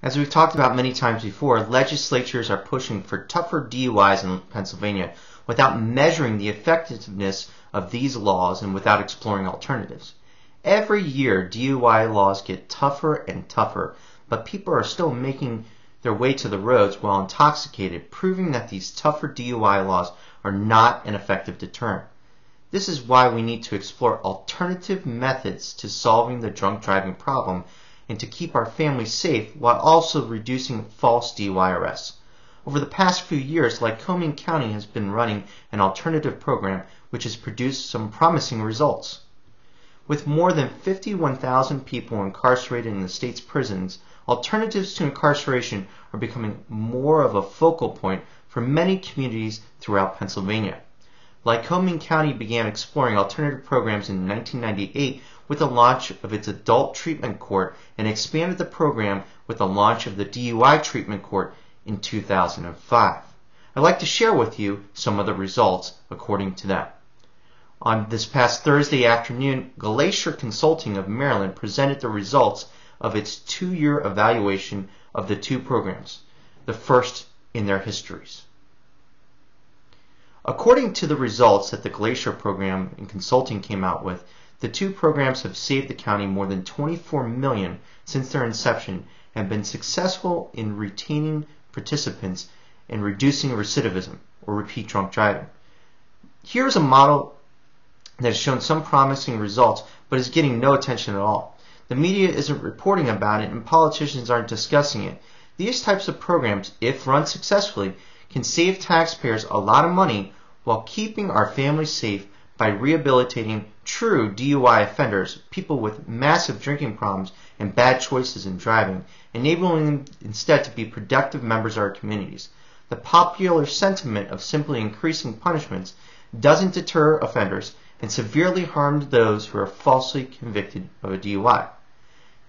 As we've talked about many times before, legislatures are pushing for tougher DUIs in Pennsylvania without measuring the effectiveness of these laws and without exploring alternatives. Every year, DUI laws get tougher and tougher, but people are still making their way to the roads while intoxicated, proving that these tougher DUI laws are not an effective deterrent. This is why we need to explore alternative methods to solving the drunk driving problem and to keep our families safe while also reducing false DUI arrests. Over the past few years, Lycoming County has been running an alternative program which has produced some promising results. With more than 51,000 people incarcerated in the state's prisons, alternatives to incarceration are becoming more of a focal point for many communities throughout Pennsylvania. Lycoming County began exploring alternative programs in 1998 with the launch of its adult treatment court and expanded the program with the launch of the DUI treatment court in 2005. I'd like to share with you some of the results according to them. On this past Thursday afternoon, Glacier Consulting of Maryland presented the results of its 2-year evaluation of the two programs, the first in their histories. According to the results that the Glacier program and consulting came out with, the two programs have saved the county more than $24 million since their inception and been successful in retaining participants and reducing recidivism or repeat drunk driving. Here's a model that has shown some promising results but is getting no attention at all. The media isn't reporting about it and politicians aren't discussing it. These types of programs, if run successfully, can save taxpayers a lot of money while keeping our families safe by rehabilitating true DUI offenders, people with massive drinking problems and bad choices in driving, enabling them instead to be productive members of our communities. The popular sentiment of simply increasing punishments doesn't deter offenders and severely harms those who are falsely convicted of a DUI.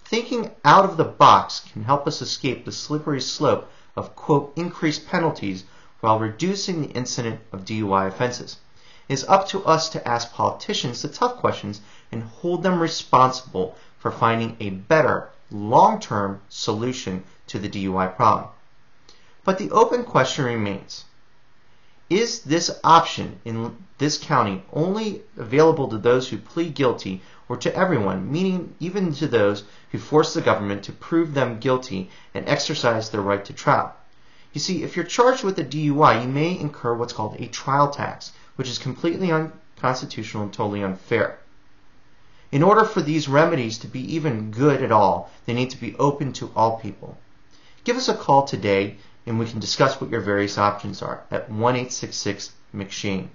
Thinking out of the box can help us escape the slippery slope of, quote, increased penalties while reducing the incidence of DUI offenses. It is up to us to ask politicians the tough questions and hold them responsible for finding a better, long-term solution to the DUI problem. But the open question remains, is this option in this county only available to those who plead guilty or to everyone, meaning even to those who force the government to prove them guilty and exercise their right to trial? You see, if you're charged with a DUI, you may incur what's called a trial tax, which is completely unconstitutional and totally unfair. In order for these remedies to be even good at all, they need to be open to all people. Give us a call today and we can discuss what your various options are at 1-866-McShane.